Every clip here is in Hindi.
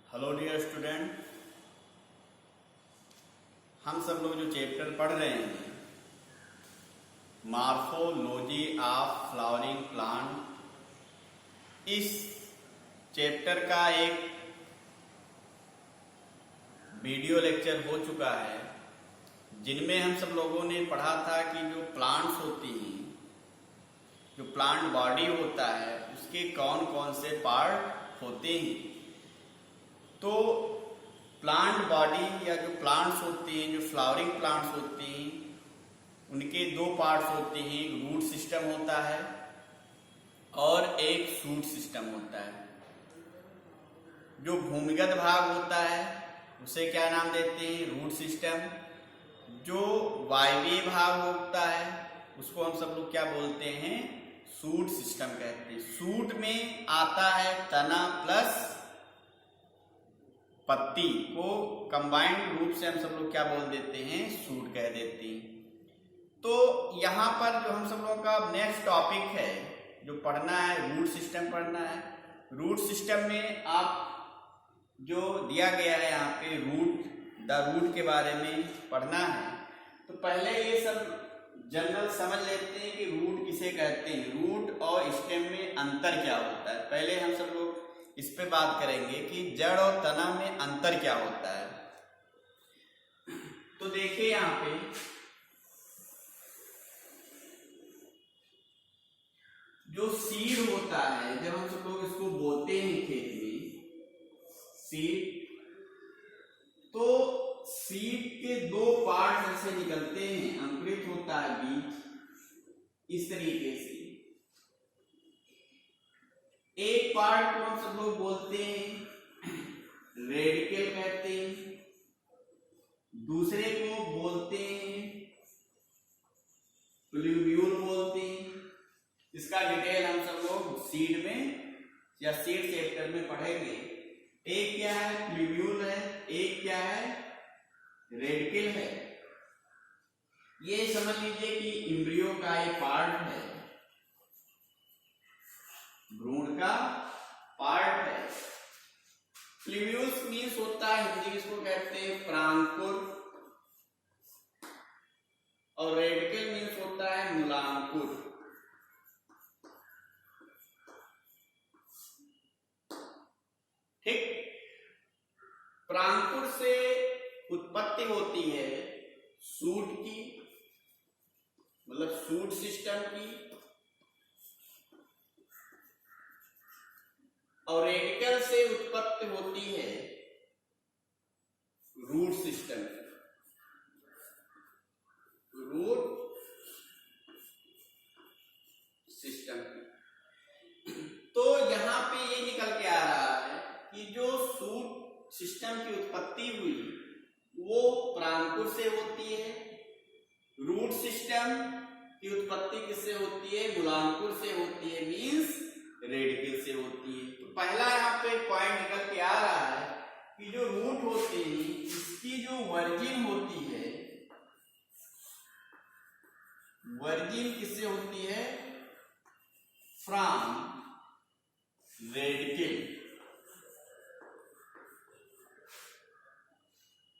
हेलो डियर स्टूडेंट, हम सब लोग जो चैप्टर पढ़ रहे हैं मार्फोलॉजी ऑफ फ्लावरिंग प्लांट, इस चैप्टर का एक वीडियो लेक्चर हो चुका है जिनमें हम सब लोगों ने पढ़ा था कि जो प्लांट्स होती हैं, जो प्लांट बॉडी होता है उसके कौन कौन से पार्ट होते हैं। तो प्लांट बॉडी या जो प्लांट्स होते हैं, जो फ्लावरिंग प्लांट्स होते हैं, उनके दो पार्ट्स होते हैं। एक रूट सिस्टम होता है और एक शूट सिस्टम होता है। जो भूमिगत भाग होता है उसे क्या नाम देते हैं? Root system. जो वायवीय भाग होता है उसको हम सब लोग क्या बोलते हैं? शूट सिस्टम कहते हैं। शूट में आता है तना प्लस पत्ती को कंबाइंड रूप से हम सब लोग क्या बोल देते हैं? शूट कह देते हैं। तो यहाँ पर जो हम सब लोगों का नेक्स्ट टॉपिक है जो पढ़ना है, रूट सिस्टम पढ़ना है। रूट सिस्टम में आप जो दिया गया है यहाँ पे रूट के बारे में पढ़ना है। तो पहले ये सब जनरल समझ लेते हैं कि रूट किसे कहते हैं, रूट और स्टेम में अंतर क्या होता है। पहले हम सब लोग इस पे बात करेंगे कि जड़ और तना में अंतर क्या होता है। तो देखिए यहाँ पे जो सीड होता है, जब हम सब लोग इसको बोते हैं खेत में, सीड, तो सीड के दो पार्ट ऐसे निकलते हैं, अंकुरित होता है बीज इस तरीके से। एक पार्ट को हम सब लोग बोलते हैं रेडिकल कहते हैं, दूसरे को बोलते हैं प्लूम्यूल बोलते हैं। इसका डिटेल हम सब लोग सीड में या सीड चैप्टर में पढ़ेंगे। एक क्या है? प्लूम्यूल है, एक क्या है? रेडिकल है। ये समझ लीजिए कि एम्ब्रियो का एक पार्ट है, भ्रूण का पार्ट है। प्लूम्यूल्स मीन्स होता है, हिंदी इसको कहते हैं प्रांकुर, और रेडिकल मीन्स होता है मूलांकुर। ठीक, प्रांकुर से उत्पत्ति होती है शूट की, मतलब शूट सिस्टम की, और रेडिकल से उत्पत्ति होती है रूट सिस्टम की। रूट सिस्टम की। तो यहां पे ये निकल के आ रहा है कि जो शूट सिस्टम की उत्पत्ति हुई वो प्रांकुर से होती है। रूट सिस्टम की उत्पत्ति किससे होती है? मूलांकुर से होती है, मींस रेडिकल से होती है। तो पहला यहाँ पे पॉइंट निकल के आ रहा है कि जो रूट होते हैं इसकी जो वर्जिन होती है, वर्जिन किससे होती है? From radical.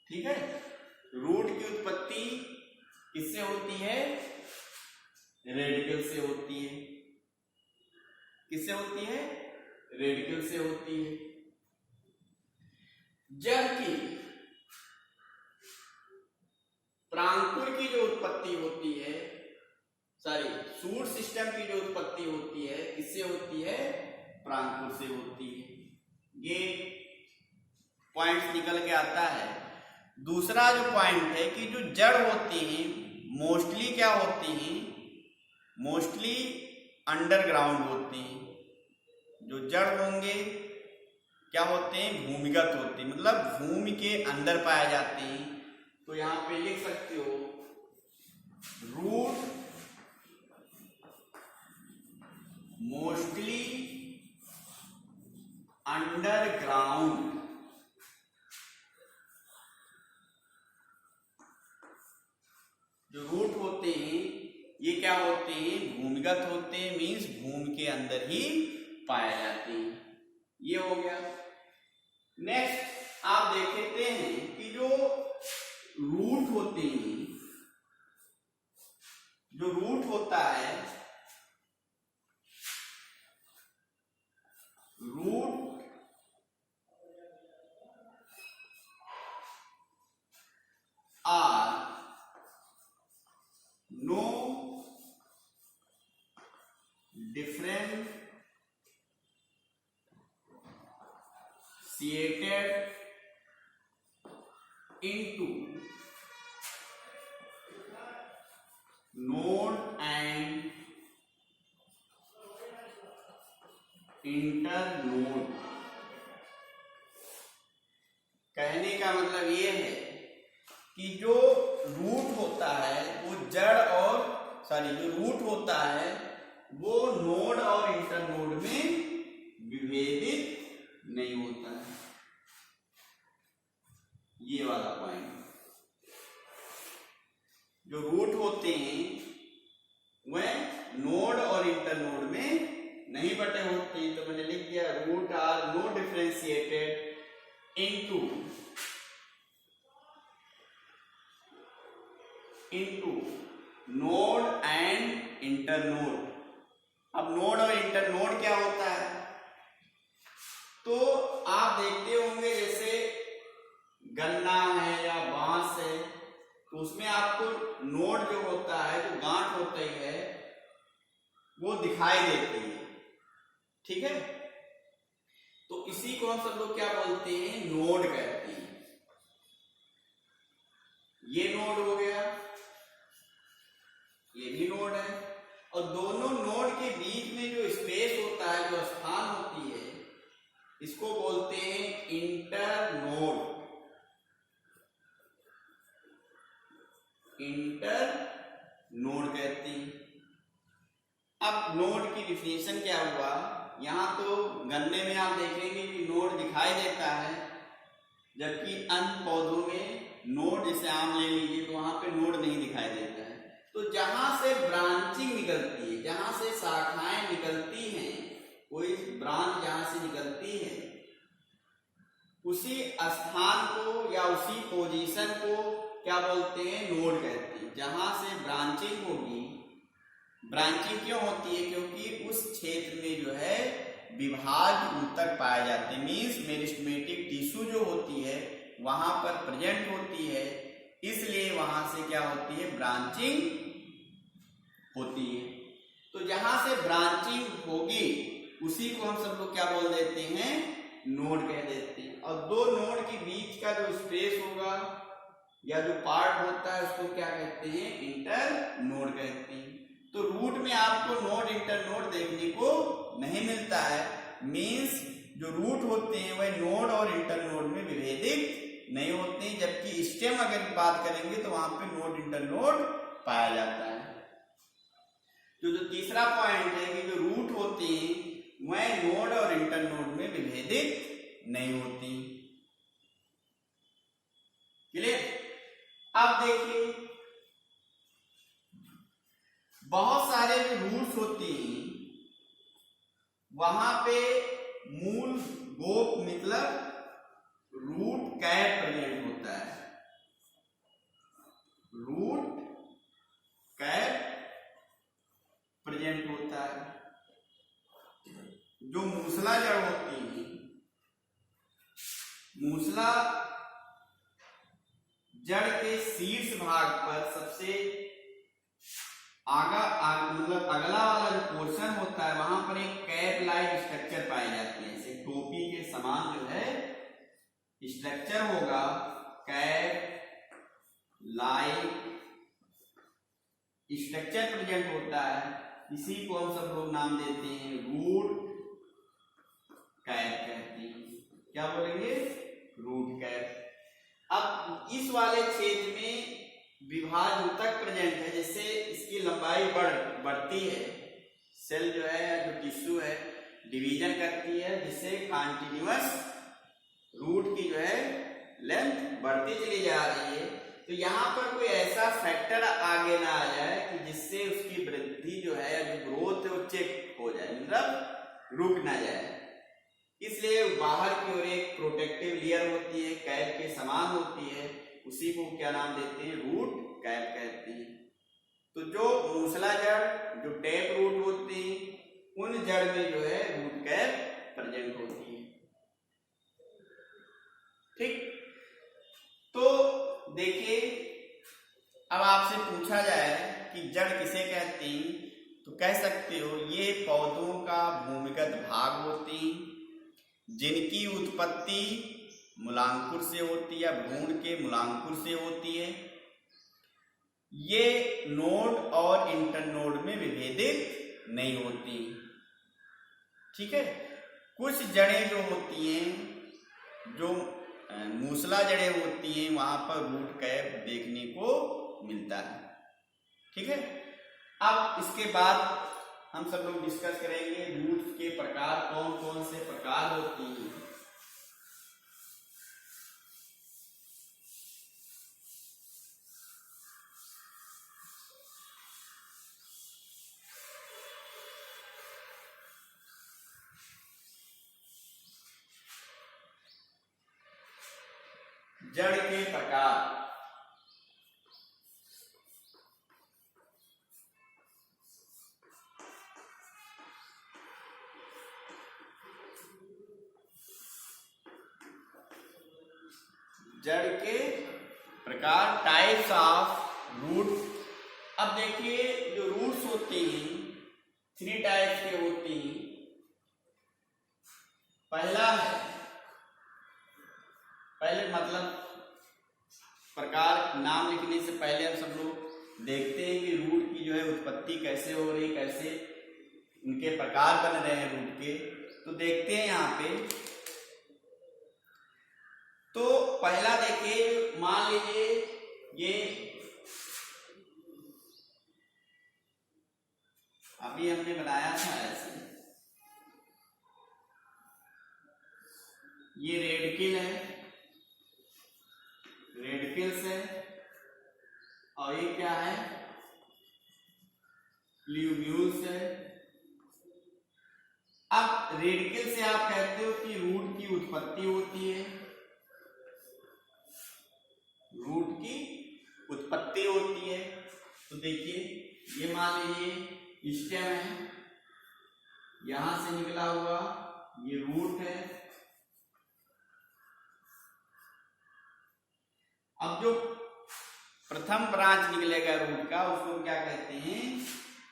ठीक है, रूट की उत्पत्ति किससे होती है? रेडिकल से होती है। किससे होती है? रेडिकल से होती है। जबकि प्रांकुर की जो उत्पत्ति होती है, सॉरी, शूट सिस्टम की जो उत्पत्ति होती है किससे होती है? प्रांकुर से होती है। ये पॉइंट निकल के आता है। दूसरा जो पॉइंट है कि जो जड़ होती हैं मोस्टली क्या होती हैं? मोस्टली अंडरग्राउंड होती हैं। जो जड़ होंगे क्या होते हैं? भूमिगत होते हैं, मतलब भूमि के अंदर पाए जाते हैं। तो यहां पे लिख सकते हो रूट मोस्टली अंडरग्राउंड। जो रूट होते हैं ये क्या होते हैं? भूमिगत होते हैं, मीन्स भूमि के अंदर ही पाए जाते हैं। ये हो गया। नेक्स्ट आप देखते हैं कि जो रूट होते हैं, जो रूट होता है, root are no differentiated into node and internode। कहने का मतलब ये है कि जो रूट होता है वो जो रूट होता है वो नोड और इंटरनोड में विभेदित नहीं होता है। ये वाला पॉइंट, जो रूट होते हैं वह नोड और इंटरनोड में नहीं बटे होते हैं। तो मैंने लिख दिया root are no differentiated into node and internode. अब नोड और इंटरनोड क्या होता है, तो आप देखते होंगे जैसे गन्ना है या बांस है, तो उसमें आपको नोड जो होता है, जो गांठ होती है, वो दिखाई देती है, ठीक है। तो इसी को हम सब लोग क्या बोलते हैं, नोड कहते हैं। ये नोड हो गया, ये भी नोड है, और दोनों नोड के बीच में जो स्पेस होता है, जो स्थान होती है, इसको बोलते हैं इंटरनोड। इंटरनोड कहते हैं। अब नोड की डिफिनेशन क्या हुआ, यहां तो गन्ने में आप देखेंगे कि नोड दिखाई देता है, जबकि अन्य पौधों में नोड, जैसे आम ले लीजिए तो वहां पे नोड नहीं दिखाई देता है। तो जहां से ब्रांचिंग निकलती है, जहां से शाखाएं निकलती हैं, कोई ब्रांच जहां से निकलती है, उसी स्थान को या उसी पोजीशन को क्या बोलते हैं, नोड कहते हैं। जहां से ब्रांचिंग होगी, ब्रांचिंग क्यों होती है, क्योंकि उस क्षेत्र में जो है विभाज्य ऊतक पाए जाते हैं, मीन्स मेरिस्टेमेटिक टिश्यू जो होती है वहां पर प्रेजेंट होती है, इसलिए वहां से क्या होती है, ब्रांचिंग होती है। तो जहां से ब्रांचिंग होगी उसी को हम सब लोग क्या बोल देते हैं, नोड कह देते हैं। और दो नोड के बीच का जो स्पेस होगा या जो पार्ट होता है उसको क्या कहते हैं, इंटरनोड कहते हैं। तो रूट में आपको नोड इंटरनोड देखने को नहीं मिलता है, मीन्स जो रूट होते हैं वह नोड और इंटरनोड में विभेदित नहीं होते हैं, जबकि स्टेम अगर बात करेंगे तो वहां पे नोड इंटरनोड पाया जाता है। तो जो तीसरा पॉइंट है कि जो रूट होते हैं वह नोड और इंटरनोड में विभेदित नहीं होती। क्लियर। अब देखिए बहुत सारे जो रूट्स होती हैं वहां पे मूल गोप मतलब रूट कैप प्रेजेंट होता है, रूट कैप प्रेजेंट होता है। जो मूसला जड़ होती है, मूसला जड़ के शीर्ष भाग पर सबसे मतलब अगला वाला जो पोर्शन होता है वहां पर एक कैप लाइक स्ट्रक्चर पाए जाते हैं, जैसे टोपी के समान जो है स्ट्रक्चर होगा, कैप लाइक स्ट्रक्चर प्रेजेंट होता है। इसी को हम सब लोग नाम देते हैं रूट कैप कहते हैं। क्या बोलेंगे, रूट कैप। अब इस वाले क्षेत्र में विभाज्य ऊतक प्रेजेंट है, जिससे इसकी लंबाई बढ़ती है, सेल जो है जो टिश्यू है डिवीजन करती है, जिससे कॉन्टिन्यूअस रूट की जो है लेंथ बढ़ती चली जा रही है। तो यहाँ पर कोई ऐसा फैक्टर आगे ना आ जाए कि जिससे उसकी वृद्धि जो है, जो ग्रोथ है वो चेक हो जाए, मतलब रुक ना जाए। इसलिए बाहर की ओर एक प्रोटेक्टिव लेयर होती है, कैप के समान होती है, उसी को क्या नाम देते हैं, रूट कैप कहते हैं। तो जो मूसला जड़, जो टैप रूट होते हैं, उन जड़ में जो है रूट कैप प्रेजेंट होती है। ठीक, तो देखिए अब आपसे पूछा जाए कि जड़ किसे कहते हैं, तो कह सकते हो ये पौधों का भूमिगत भाग होते हैं जिनकी उत्पत्ति मूलांकुर से होती है, भ्रूण के मूलांकुर से होती है। ये नोड और इंटरनोड में विभेदित नहीं होती। ठीक है, कुछ जड़ें जो होती हैं, जो मूसला जड़ें होती हैं, वहां पर रूट कैप देखने को मिलता है। ठीक है, अब इसके बाद हम सब लोग डिस्कस करेंगे रूट्स के प्रकार, कौन कौन से प्रकार होती हैं। जड़ के प्रकार, जड़ के प्रकार, टाइप्स ऑफ रूट। अब देखिए जो रूट्स होते हैं 3 टाइप्स के होते हैं। पहला है, पहले मतलब प्रकार नाम लिखने से पहले हम सब लोग देखते हैं कि रूट की जो है उत्पत्ति कैसे हो रही, कैसे उनके प्रकार बन रहे हैं रूट के। तो देखते हैं यहाँ पे, तो पहला देखिए, मान लीजिए ये अभी हमने बनाया था ऐसे, ये रेडिकल है, रेडिकल्स है, और ये क्या है, ल्यूम्यूल्स है। अब रेडिकल से आप कहते हो कि रूट की उत्पत्ति होती है, रूट की उत्पत्ति होती है। तो देखिए ये मान लीजिए स्टेम है, यहां से निकला हुआ ये रूट है। अब जो प्रथम ब्रांच निकलेगा रूट का, उसको क्या कहते हैं,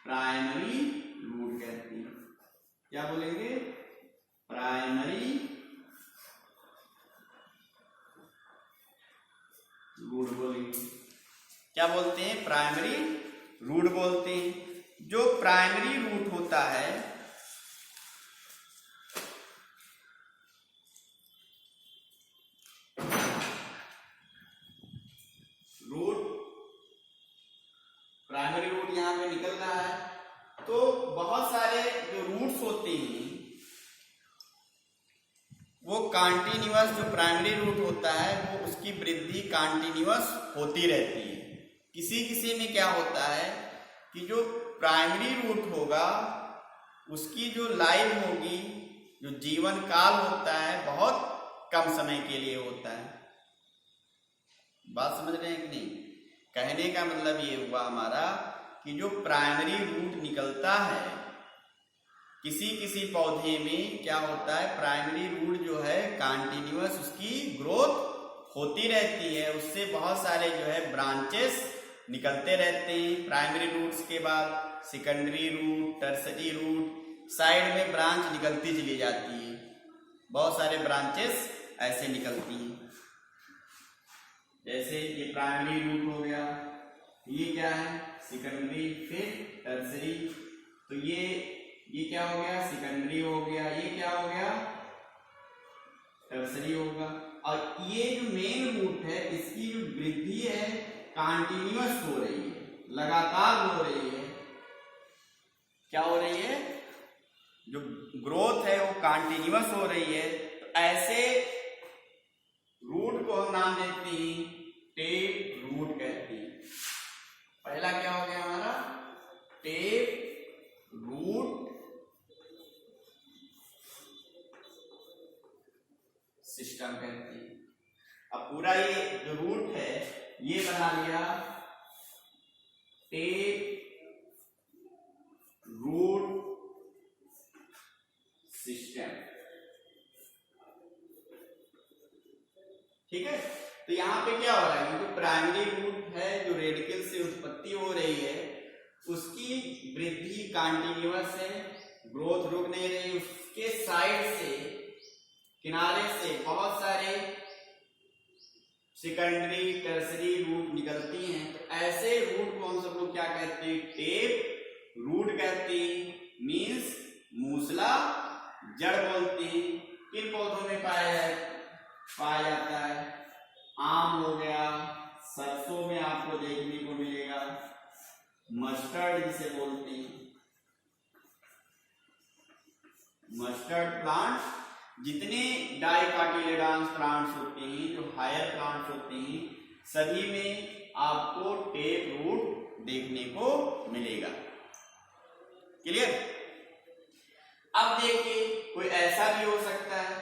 प्राइमरी रूट कहते हैं। क्या बोलेंगे, प्राइमरी रूट बोलेंगे। क्या बोलते हैं, प्राइमरी रूट बोलते हैं। जो प्राइमरी रूट होता है, रूट, प्राइमरी रूट यहां पे निकल रहा है, तो बहुत सारे जो रूट्स होते हैं वो कॉन्टिन्यूअस, जो प्राइमरी रूट होता है वो उसकी वृद्धि कॉन्टिन्यूअस होती रहती है। किसी किसी में क्या होता है कि जो प्राइमरी रूट होगा उसकी जो लाइफ होगी, जो जीवन काल होता है, बहुत कम समय के लिए होता है। बात समझ रहे हैं कि नहीं? कहने का मतलब ये हुआ हमारा कि जो प्राइमरी रूट निकलता है किसी किसी पौधे में, क्या होता है, प्राइमरी रूट जो है कॉन्टिन्यूअस उसकी ग्रोथ होती रहती है, उससे बहुत सारे जो है ब्रांचेस निकलते रहते हैं। प्राइमरी रूट्स के बाद secondary root, tertiary root, side में ब्रांच निकलती चली जाती है, बहुत सारे ब्रांचेस ऐसे निकलती हैं। जैसे ये प्राइमरी रूट हो गया, ये क्या है, सेकेंडरी, फिर टर्सरी। तो ये क्या हो गया, सेकेंडरी हो गया, ये क्या हो गया, टर्सरी होगा। और ये जो मेन रूट है इसकी जो वृद्धि है कॉन्टिन्यूअस हो रही है, लगातार हो रही है। क्या हो रही है, जो ग्रोथ है वो कॉन्टिन्यूअस हो रही है। तो ऐसे रूट को हम नाम देते हैं टेप रूट कहते हैं। पहला क्या हो गया हमारा, टेप रूट। सिस्टम कहते हैं। अब पूरा ये जो रूट है ये बना लिया टेप रूट सिस्टम। ठीक है, तो यहां पे क्या हो रहा है, जो प्राइमरी रूट है जो रेडिकल से उत्पत्ति हो रही है उसकी वृद्धि कंटिन्यूअस है, ग्रोथ रुक नहीं रही, उसके साइड से किनारे से बहुत सारे सेकेंडरी टर्सरी रूट निकलती हैं। तो ऐसे रूट को हम सब लोग क्या कहते हैं, टेप रूट कहते हैं, मीन्स मूसला जड़ बोलते हैं। किन पौधों में पाया जाता है, आम हो गया, सरसों में आपको देखने को मिलेगा, मस्टर्ड जिसे बोलते हैं, मस्टर्ड प्लांट, जितने डाइकोटिलेडॉन्स प्लांट्स होते हैं, जो हायर प्लांट्स होते हैं, सभी में आपको टेप रूट देखने को मिलेगा। क्लियर? अब देखिए कोई ऐसा भी हो सकता है,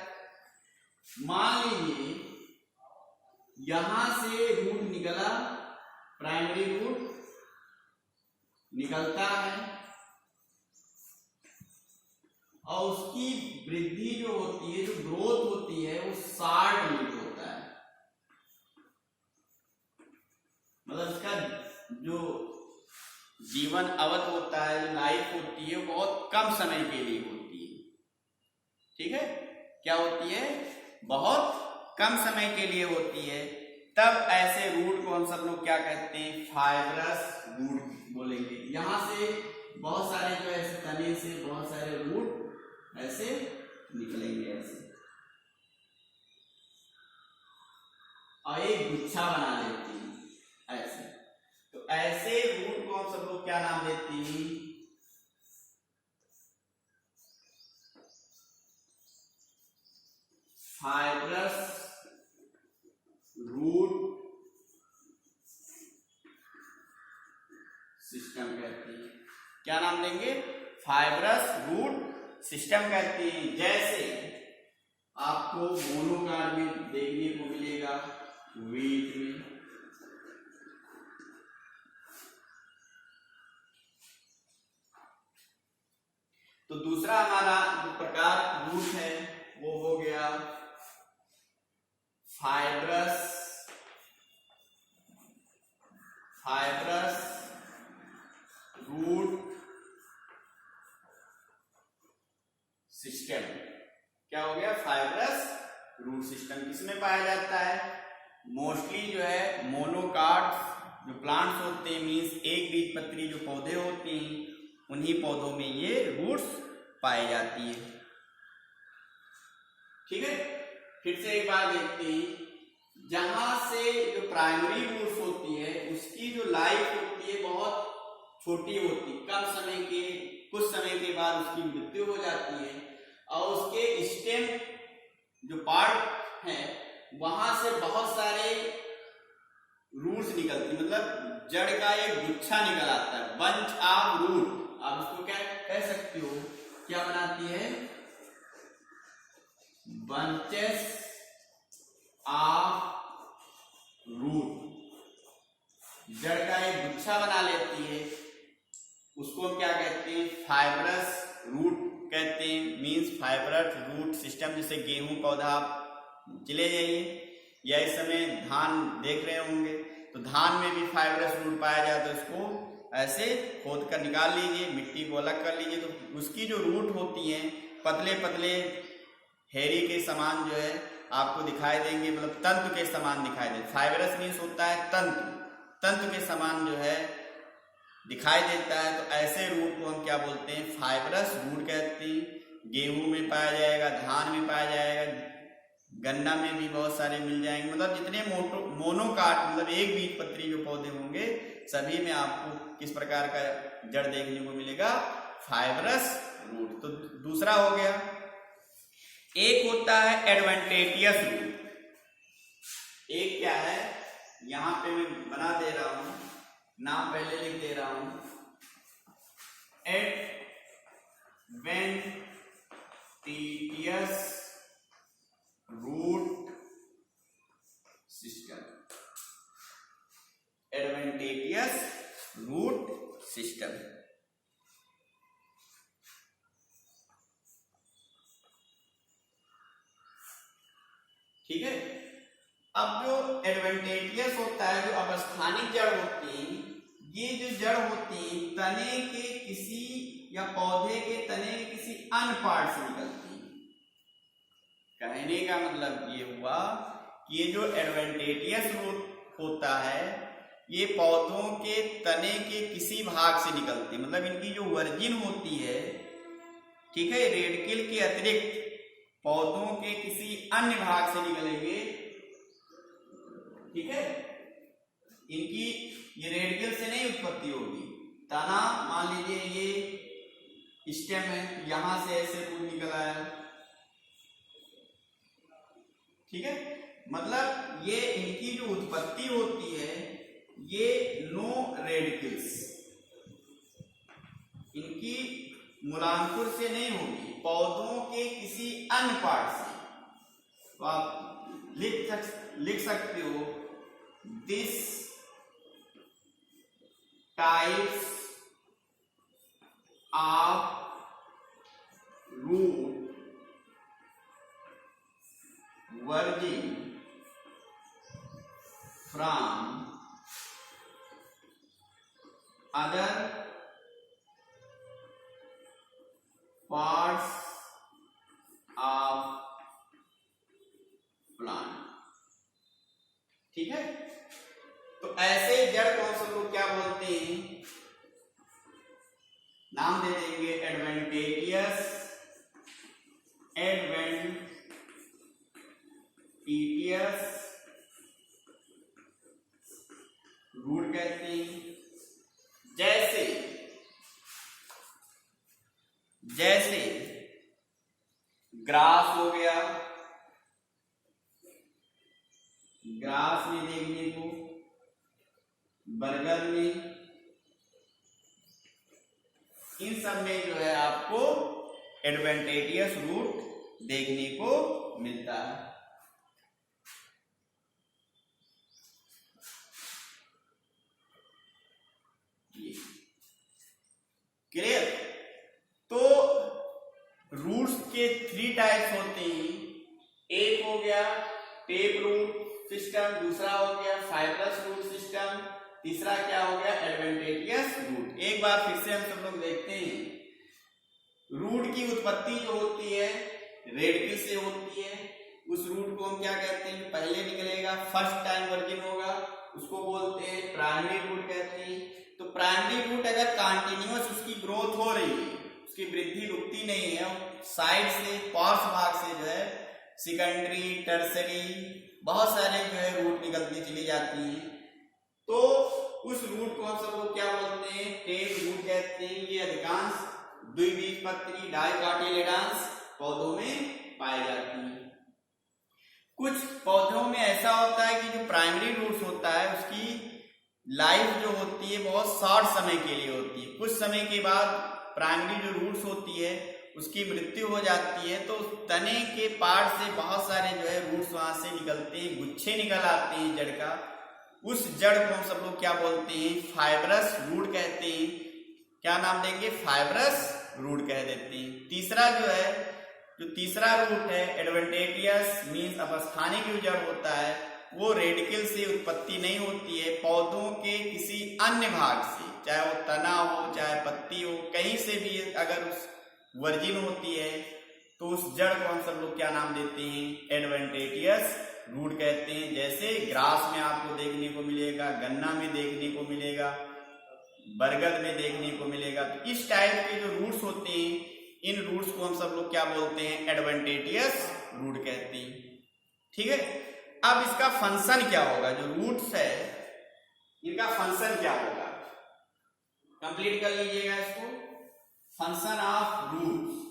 मान लीजिए यहां से रूट निकला, प्राइमरी रूट निकलता है और उसकी वृद्धि जो होती है, जो ग्रोथ होती है वो 60 यूनिट होता है। मतलब इसका जो जीवन अवधि होता है, जो लाइफ होती है, बहुत कम समय के लिए होती है। ठीक है, क्या होती है, बहुत कम समय के लिए होती है। तब ऐसे रूट को हम सब लोग क्या कहते हैं, फाइब्रस रूट बोलेंगे। यहां से बहुत सारे जो ऐसे तने से बहुत सारे रूट ऐसे निकलेंगे ऐसे, और एक गुच्छा बना देती है ऐसे। तो ऐसे रूट को हम सब लोग क्या नाम देते हैं, फाइब्रस रूट सिस्टम कहते हैं। क्या नाम देंगे, फाइब्रस रूट सिस्टम कहते हैं। जैसे आपको मोनोकार्ड में देखने को मिलेगा, वीट में, तो दूसरा हमारा जो प्रकार रूट है वो हो गया फाइब्रस रूट सिस्टम। क्या हो गया, फाइब्रस रूट सिस्टम। किसमें पाया जाता है, मोस्टली जो है मोनोकार्ड्स जो प्लांट्स होते हैं, मीन्स एक बीजपत्री जो पौधे होते हैं, उन्हीं पौधों में ये रूट्स पाई जाती है। ठीक है, फिर से एक बार देखते हैं, जहां से जो प्राइमरी रूट्स होती है उसकी जो लाइफ होती है बहुत छोटी होती है, कम समय के, कुछ समय के बाद उसकी मृत्यु हो जाती है, और उसके स्टेम जो पार्ट है वहां से बहुत सारे रूट्स निकलती, मतलब जड़ का एक गुच्छा निकल आता है, बंच ऑफ रूट। आप उसको क्या कह सकते हो, क्या बनाती है, बंचेस ऑफ रूट, जड़ का एक गुच्छा बना लेती है, उसको हम क्या कहते हैं, फाइब्रस रूट कहते हैं, मींस फाइब्रस रूट सिस्टम। जैसे गेहूं पौधा आप चले जाइए या इस समय धान देख रहे होंगे, तो धान में भी फाइब्रस रूट पाया जाता है, उसको ऐसे खोद कर निकाल लीजिए, मिट्टी को अलग कर लीजिए, तो उसकी जो रूट होती हैं पतले पतले हेरी के समान जो है आपको दिखाई देंगे, मतलब तंतु के समान दिखाई देंगे। फाइब्रस मीन्स होता है तंतु के समान जो है दिखाई देता है। तो ऐसे रूट को हम क्या बोलते हैं, फाइब्रस रूट कहते हैं। गेहूं में पाया जाएगा, धान में पाया जाएगा, गन्ना में भी बहुत सारे मिल जाएंगे, मतलब जितने मोनोकाट मतलब एक बीजपत्री जो पौधे होंगे सभी में आपको किस प्रकार का जड़ देखने को मिलेगा, फाइब्रस रूट। तो दूसरा हो गया, एक होता है एडवेंटेटियस रूट। एक क्या है, यहां पे मैं बना दे रहा हूं, नाम पहले लिख दे रहा हूं, एडवेंटेटियस रूट ठीक है। अब जो एडवेंटेटियस होता है, जो अवस्थानिक जड़ होती है, ये जो जड़ होती है तने के किसी या पौधे के तने के किसी अन्य पार्ट से निकलती है। कहने का मतलब ये हुआ कि ये जो एडवेंटेटियस रूट होता है ये पौधों के तने के किसी भाग से निकलती है, मतलब इनकी जो वर्जिन होती है, ठीक है, रेडिकल के अतिरिक्त पौधों के किसी अन्य भाग से निकलेंगे, ठीक है। इनकी ये रेडिकल से नहीं उत्पत्ति होगी। तना मान लीजिए ये स्टेम है, यहां से ऐसे रूट निकल आया, ठीक है। मतलब ये इनकी जो उत्पत्ति होती है ये नो रेडिकल्स, इनकी मूलांकुर से नहीं होगी, पौधों के किसी अन्य पार्ट से। तो आप लिख सकते हो this types of root virgin from other parts of plant, ठीक है। तो ऐसे जड़ को हम लोग क्या बोलते हैं, नाम दे देंगे एडवेंटेटियस रूट कहते हैं। जैसे ग्रास हो गया, ग्रास में देखने को, बरगद में, इन सब में जो है आपको एडवेंटेटियस रूट देखने को मिलता है। क्लियर। तो रूट्स के 3 टाइप्स होते हैं। एक हो गया टेप रूट सिस्टम, दूसरा हो गया फाइब्रस रूट सिस्टम, तीसरा क्या हो गया एडवेंटेटियस रूट। एक बार फिर से हम सब लोग देखते हैं। रूट की उत्पत्ति जो होती है रेडिकल से होती है, उस रूट को हम क्या कहते हैं, पहले निकलेगा फर्स्ट टाइम वर्जिन होगा, उसको बोलते हैं प्राइमरी रूट कहते हैं। तो प्राइमरी रूट अगर कंटिन्यूअस उसकी ग्रोथ हो रही है, उसकी वृद्धि रुकती नहीं है, साइड से पार्श्व भाग से जो है सेकेंडरी टर्सरी बहुत सारे जो है रूट निकलती चली जाती हैं। तो उस रूट को हम सब लोग क्या बोलते हैं, टेप रूट कहते हैं। ये अधिकांश द्विबीजपत्री डाइकोटिलेडॉन्स पौधों में पाए जाती हैं। कुछ पौधों में ऐसा होता है कि जो प्राइमरी रूट्स होता है उसकी लाइफ जो होती है बहुत शॉर्ट समय के लिए होती है। कुछ समय के बाद प्राइमरी जो रूट्स होती है उसकी मृत्यु हो जाती है, तो तने के पार्ट से बहुत सारे जो है रूट्स वहां से निकलते हैं, गुच्छे निकल आते हैं जड़ का। उस जड़ को हम सब लोग क्या बोलते हैं, फाइब्रस रूट कहते हैं। क्या नाम देंगे, फाइब्रस रूट कह देते हैं। तीसरा जो है, जो तीसरा रूट है एडवेंटेटियस मीन्स अवस्थानिक जो जड़ होता है वो रेडिकल से उत्पत्ति नहीं होती है, पौधों के किसी अन्य भाग से, चाहे वो तना हो चाहे पत्ती हो, कहीं से भी अगर उस वर्जिन होती है तो उस जड़ को हम सब लोग क्या नाम देते हैं, एडवेंटेटियस रूट कहते हैं। जैसे ग्रास में आपको देखने को मिलेगा, गन्ना में देखने को मिलेगा, बरगद में देखने को मिलेगा। तो इस टाइप के जो रूट्स होते हैं इन रूट्स को हम सब लोग क्या बोलते हैं, एडवेंटेटियस रूट कहते हैं। ठीक है। अब इसका फंक्शन क्या होगा, जो रूट्स है इनका फंक्शन क्या होगा, कंप्लीट कर लीजिएगा इसको। Function of roots,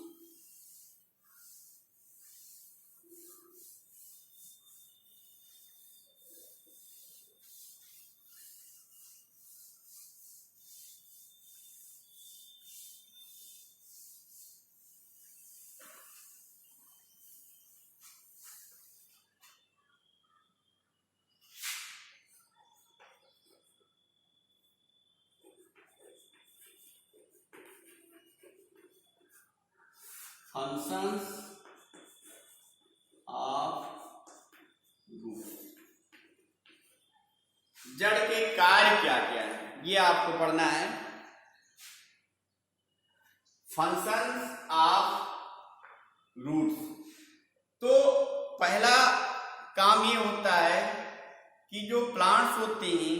functions of जड़ के कार्य क्या क्या है ये आपको पढ़ना है। Functions of roots. तो पहला काम ये होता है कि जो प्लांट्स होते हैं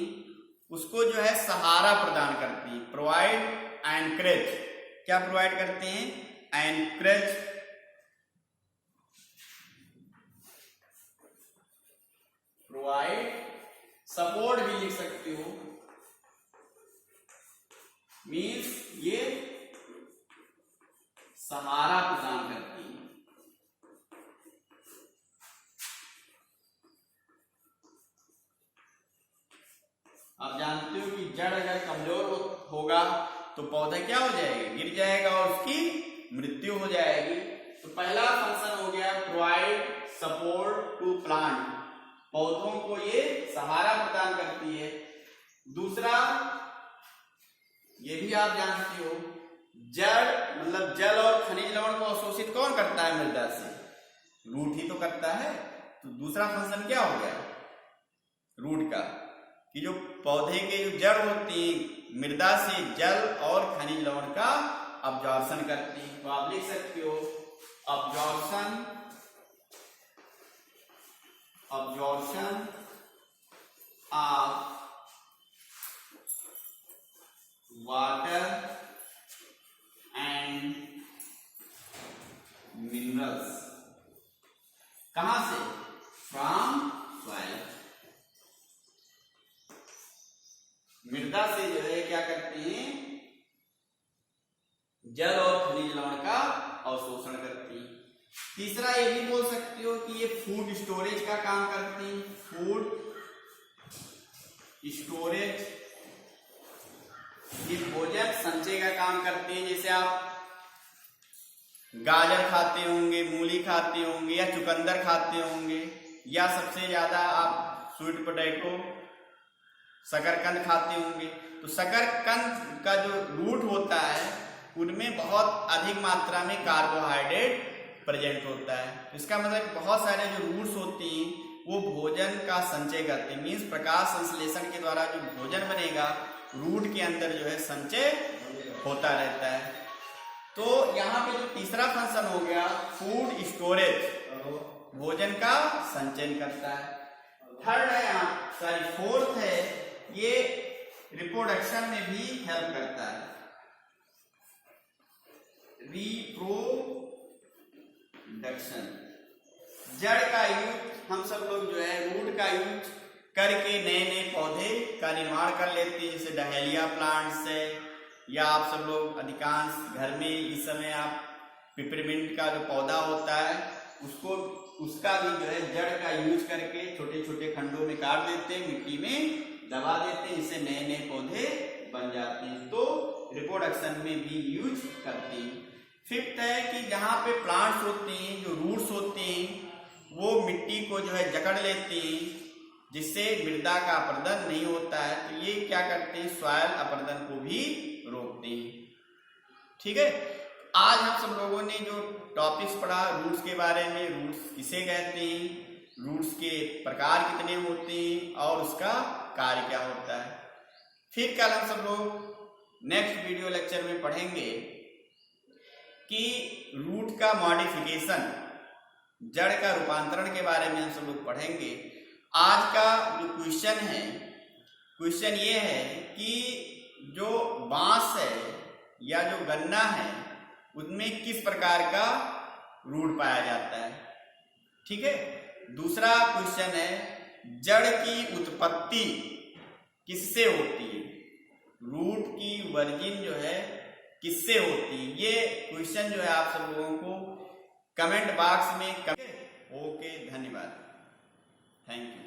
उसको जो है सहारा प्रदान करती है, प्रोवाइड एनकरेज। क्या प्रोवाइड करते हैं? एनकरेज। प्रोवाइड, सपोर्ट भी लिख सकते हो, मीन्स ये सहारा प्रदान करती है। आप जानते हो कि जड़ अगर कमजोर होगा तो पौधा क्या हो जाएगा? गिर जाएगा और उसकी मृत्यु हो जाएगी। तो पहला फंक्शन हो गया प्रोवाइड सपोर्ट टू प्लांट, पौधों को ये सहारा प्रदान करती है। दूसरा ये भी आप जानते हो, जड़ मतलब जल और खनिज लवण को अवशोषित कौन करता है मृदा से? रूट ही तो करता है। तो दूसरा फंक्शन क्या हो गया रूट का, कि जो पौधे के जो जड़ होती है मृदा से जल और खनिज लवण का अब्जॉर्प्शन करती है। तो आप लिख सकते हो absorption of water and minerals. कहां से? From soil. मृदा से जो है क्या करते हैं? जल और खनिज लवण का अवशोषण करती है। तीसरा ये भी बोल सकते हो कि ये फूड स्टोरेज का काम करती है। फूड स्टोरेज, ये भोजन संचय का काम करते हैं। जैसे आप गाजर खाते होंगे, मूली खाते होंगे या चुकंदर खाते होंगे, या सबसे ज्यादा आप स्वीट पोटैटो शकरकंद खाते होंगे। तो शकरकंद का जो रूट होता है उनमें बहुत अधिक मात्रा में कार्बोहाइड्रेट प्रेजेंट होता है। इसका मतलब बहुत सारे जो रूट्स होती हैं वो भोजन का संचय करते हैं, मीन्स प्रकाश संश्लेषण के द्वारा जो भोजन बनेगा रूट के अंदर जो है संचय होता रहता है। तो यहाँ पे जो तीसरा फंक्शन हो गया फूड स्टोरेज, भोजन का संचयन करता है। थर्ड है यहाँ फोर्थ है ये रिप्रोडक्शन में भी हेल्प करता है। रिप्रोडक्शन, जड़ का यूज हम सब लोग जो है रूट का यूज करके नए नए पौधे का निर्माण कर लेते हैं, जैसे डहेलिया प्लांट्स है, या आप सब लोग अधिकांश घर में इस समय आप पिपरमिंट का जो पौधा होता है उसका भी जो है जड़ का यूज करके छोटे छोटे खंडों में काट देते हैं, मिट्टी में दबा देते हैं, इससे नए नए पौधे बन जाते हैं। तो रिप्रोडक्शन में भी यूज करते हैं। फिफ्थ है कि जहाँ पे प्लांट्स होते हैं, जो रूट्स होते हैं वो मिट्टी को जो है जकड़ लेते हैं, जिससे मृदा का अपरदन नहीं होता है। तो ये क्या करते हैं? सॉइल अपरदन को भी रोकते हैं। ठीक है, आज हम सब लोगों ने जो टॉपिक्स पढ़ा रूट्स के बारे में, रूट्स किसे कहते हैं, रूट्स के प्रकार कितने होते हैं और उसका कार्य क्या होता है। फिर कल हम सब लोग नेक्स्ट वीडियो लेक्चर में पढ़ेंगे कि रूट का मॉडिफिकेशन, जड़ का रूपांतरण के बारे में हम सब लोग पढ़ेंगे। आज का जो क्वेश्चन ये है कि जो बांस है या जो गन्ना है उनमें किस प्रकार का रूट पाया जाता है। ठीक है, दूसरा क्वेश्चन है जड़ की उत्पत्ति किससे होती है, रूट की वर्जिन जो है किससे होती है। ये क्वेश्चन जो है आप सब लोगों को कमेंट बॉक्स में ओके, धन्यवाद, थैंक यू।